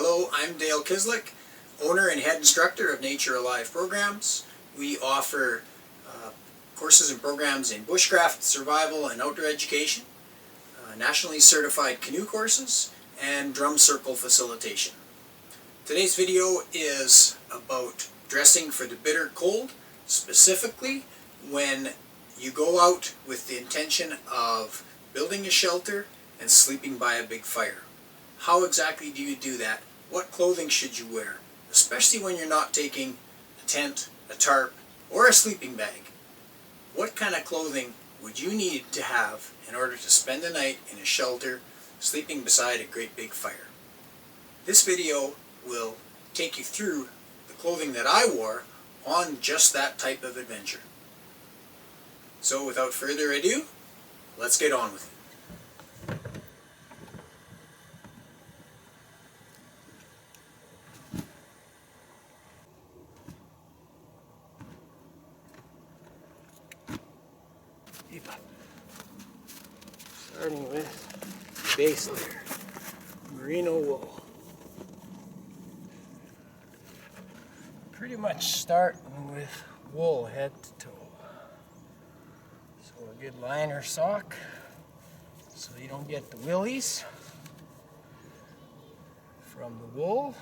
Hello, I'm Dale Kislick, owner and head instructor of Nature Alive programs. We offer courses and programs in bushcraft, survival, and outdoor education, nationally certified canoe courses, and drum circle facilitation. Today's video is about dressing for the bitter cold, specifically when you go out with the intention of building a shelter and sleeping by a big fire. How exactly do you do that? What clothing should you wear? Especially when you're not taking a tent, a tarp, or a sleeping bag. What kind of clothing would you need to have in order to spend the night in a shelter, sleeping beside a great big fire? This video will take you through the clothing that I wore on just that type of adventure. So without further ado, let's get on with it. Starting with base layer, Merino Wool. Pretty much starting with wool head to toe. So a good liner sock so you don't get the willies from the wool.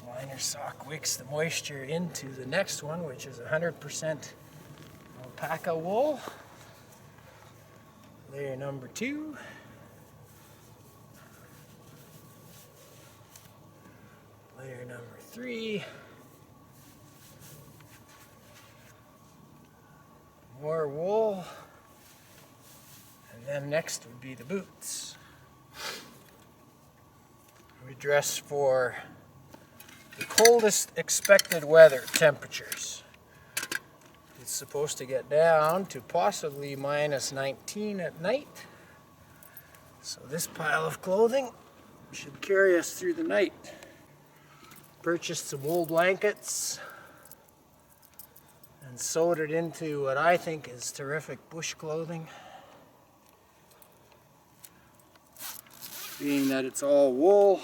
Liner sock wicks the moisture into the next one, which is 100% alpaca wool. Layer number 2. Layer number 3. More wool. And then next would be the boots. We dress for the coldest expected weather temperatures. It's supposed to get down to possibly minus 19 at night. So this pile of clothing should carry us through the night. Purchased some wool blankets and sewed it into what I think is terrific bush clothing. Being that it's all wool,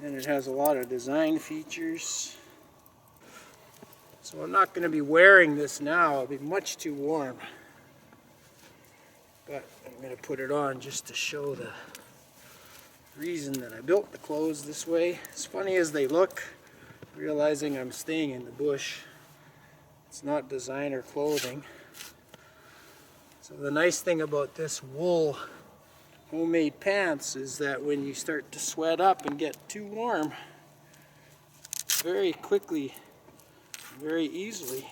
and it has a lot of design features. So I'm not going to be wearing this now, it'll be much too warm. But I'm going to put it on just to show the reason that I built the clothes this way. As funny as they look, realizing I'm staying in the bush, it's not designer clothing. So the nice thing about this wool homemade pants is that when you start to sweat up and get too warm, very quickly, very easily,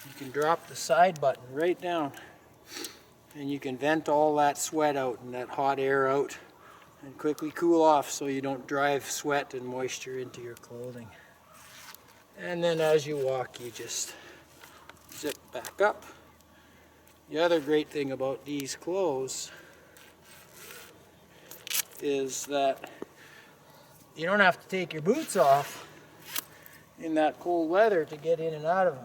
you can drop the side button right down and you can vent all that sweat out and that hot air out and quickly cool off so you don't drive sweat and moisture into your clothing. And then as you walk, you just zip back up. The other great thing about these clothes is that you don't have to take your boots off in that cold weather to get in and out of them.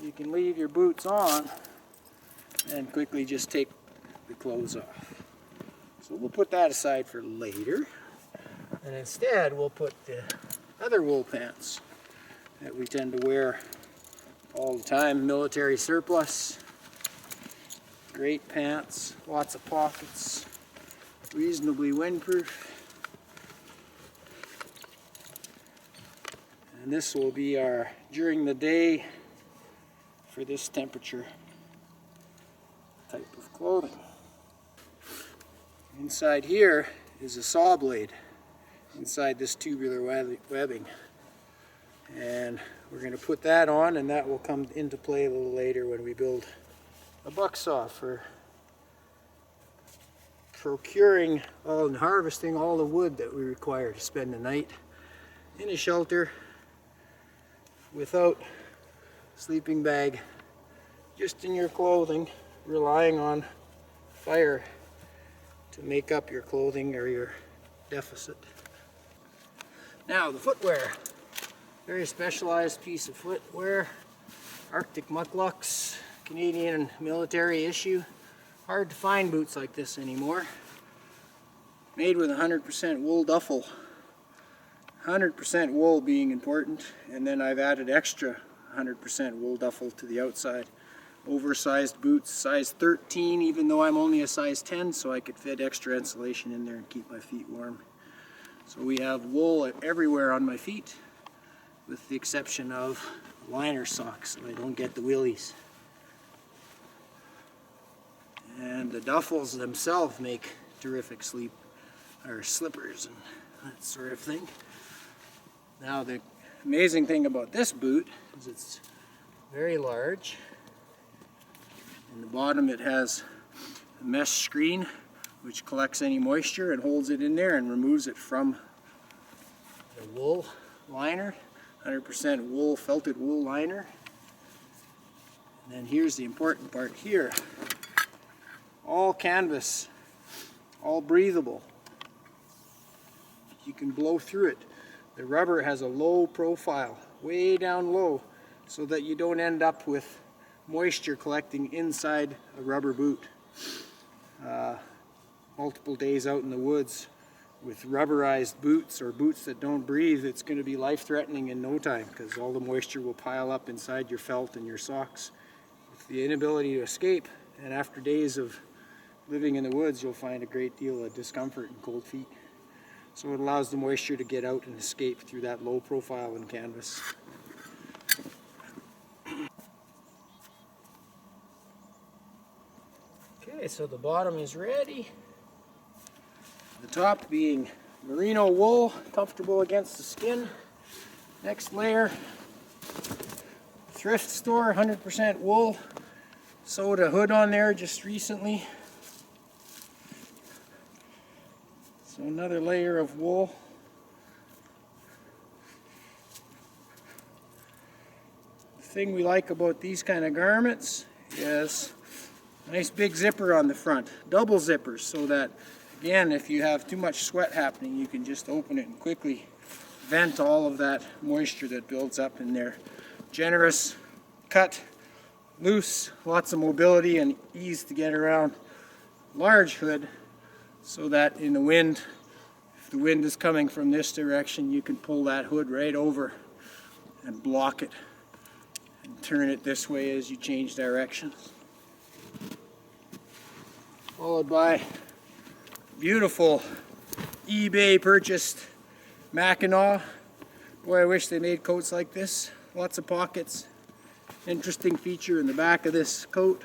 You can leave your boots on and quickly just take the clothes off. So we'll put that aside for later, and instead we'll put the other wool pants that we tend to wear all the time. Military surplus, great pants, lots of pockets, reasonably windproof. And this will be our during the day for this temperature type of clothing. Inside here is a saw blade inside this tubular webbing. And we're going to put that on, and that will come into play a little later when we build a bucksaw for procuring and harvesting all the wood that we require to spend the night in a shelter without sleeping bag, just in your clothing, relying on fire to make up your clothing or your deficit. Now the footwear, very specialized piece of footwear, Arctic mucklucks, Canadian military issue. Hard to find boots like this anymore. Made with 100% wool duffel. 100% wool being important, and then I've added extra 100% wool duffel to the outside. Oversized boots, size 13, even though I'm only a size 10, so I could fit extra insulation in there and keep my feet warm. So we have wool everywhere on my feet, with the exception of liner socks, so I don't get the willies. And the duffels themselves make terrific slippers and that sort of thing. Now the amazing thing about this boot is it's very large. In the bottom it has a mesh screen which collects any moisture and holds it in there and removes it from the wool liner. 100% wool, felted wool liner. And then here's the important part here. All canvas, all breathable. You can blow through it. The rubber has a low profile, way down low, so that you don't end up with moisture collecting inside a rubber boot. Multiple days out in the woods with rubberized boots or boots that don't breathe, it's going to be life-threatening in no time because all the moisture will pile up inside your felt and your socks. With the inability to escape, and after days of living in the woods, you'll find a great deal of discomfort and cold feet. So it allows the moisture to get out and escape through that low profile in canvas. Okay, so the bottom is ready. The top being merino wool, comfortable against the skin. Next layer, thrift store, 100% wool. Sewed a hood on there just recently. So another layer of wool. The thing we like about these kind of garments is a nice big zipper on the front. Double zippers, so that, again, if you have too much sweat happening, you can just open it and quickly vent all of that moisture that builds up in there. Generous cut, loose, lots of mobility and ease to get around. Large hood, so that in the wind, if the wind is coming from this direction, you can pull that hood right over and block it and turn it this way as you change direction. Followed by beautiful eBay purchased Mackinaw. Boy, I wish they made coats like this. Lots of pockets. Interesting feature in the back of this coat.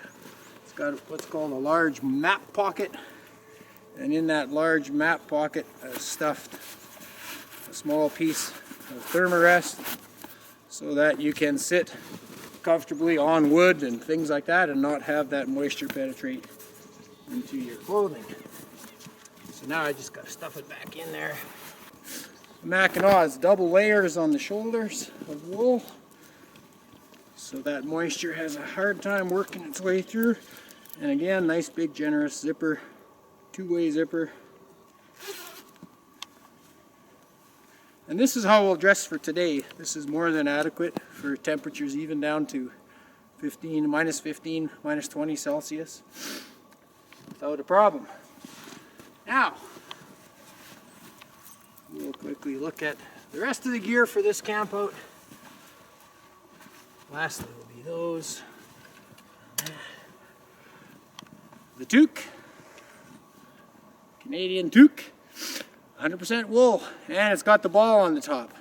It's got what's called a large map pocket. And in that large map pocket, I stuffed a small piece of thermarest so that you can sit comfortably on wood and things like that and not have that moisture penetrate into your clothing. So now I just got to stuff it back in there. The Mackinaw has double layers on the shoulders of wool, so that moisture has a hard time working its way through. And again, nice big generous zipper, two-way zipper. And this is how we'll dress for today. This is more than adequate for temperatures even down to minus 15, minus 20 Celsius without a problem. Now, we'll quickly look at the rest of the gear for this camp out. Lastly will be those. The toque, Canadian toque, 100% wool, and it's got the ball on the top.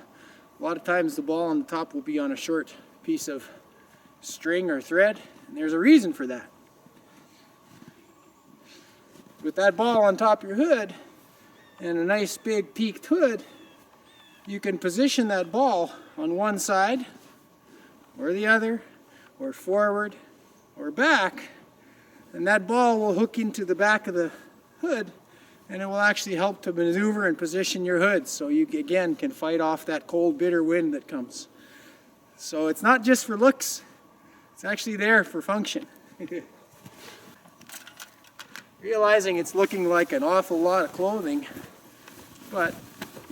A lot of times the ball on the top will be on a short piece of string or thread, and there's a reason for that. With that ball on top of your hood and a nice big peaked hood, you can position that ball on one side or the other, or forward or back, and that ball will hook into the back of the hood, and it will actually help to maneuver and position your hood, so you again can fight off that cold bitter wind that comes. So it's not just for looks, it's actually there for function. Realizing it's looking like an awful lot of clothing, but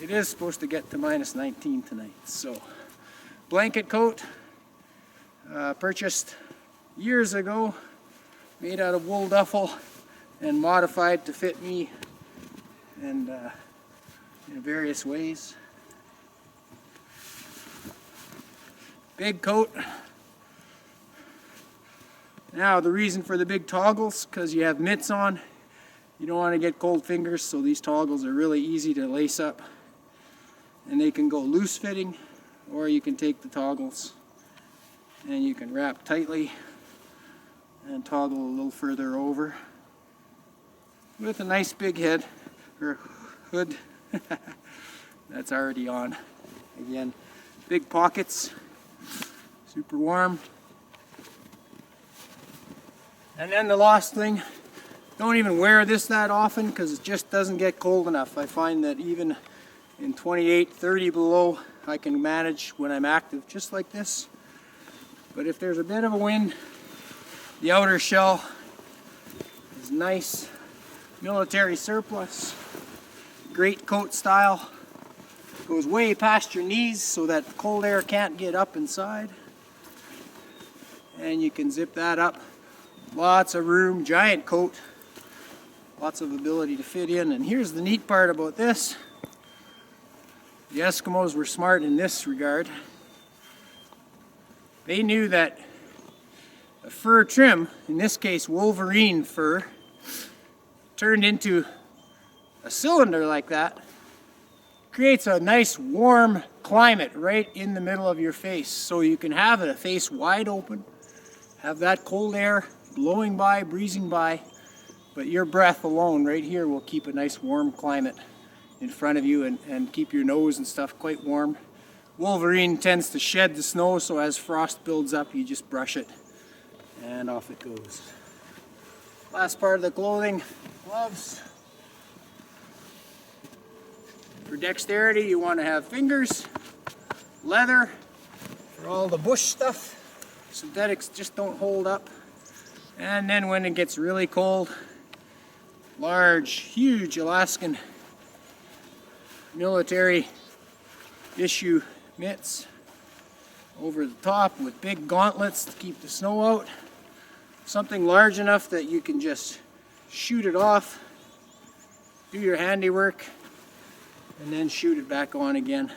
it is supposed to get to minus 19 tonight. So blanket coat, purchased years ago, made out of wool duffel and modified to fit me and in various ways. Big coat. Now the reason for the big toggles, because you have mitts on. You don't want to get cold fingers, so these toggles are really easy to lace up. And they can go loose fitting, or you can take the toggles and you can wrap tightly and toggle a little further over with a nice big head or hood. That's already on. Again, big pockets, super warm. And then the last thing, don't even wear this that often because it just doesn't get cold enough. I find that even in 28, 30 below, I can manage when I'm active just like this. But if there's a bit of a wind, the outer shell is nice, military surplus, great coat style. Goes way past your knees so that cold air can't get up inside. And you can zip that up. Lots of room, giant coat, lots of ability to fit in. And here's the neat part about this. The Eskimos were smart in this regard. They knew that a fur trim, in this case wolverine fur, turned into a cylinder like that, creates a nice warm climate right in the middle of your face. So you can have a face wide open, have that cold air blowing by, breezing by, but your breath alone right here will keep a nice warm climate in front of you and keep your nose and stuff quite warm. Wolverine tends to shed the snow, so as frost builds up, you just brush it and off it goes. Last part of the clothing, gloves. For dexterity, you want to have fingers, leather for all the bush stuff. Synthetics just don't hold up. And then when it gets really cold, large, huge Alaskan military issue mitts over the top with big gauntlets to keep the snow out. Something large enough that you can just shoot it off, do your handiwork, and then shoot it back on again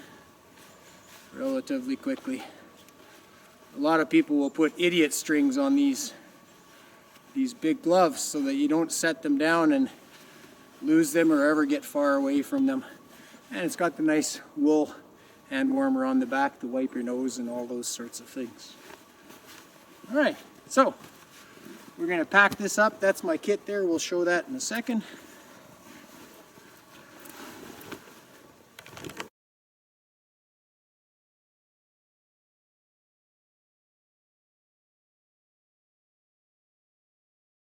relatively quickly. A lot of people will put idiot strings on these big gloves so that you don't set them down and lose them or ever get far away from them. And it's got the nice wool hand warmer on the back to wipe your nose and all those sorts of things. Alright, so we're going to pack this up. That's my kit there. We'll show that in a second.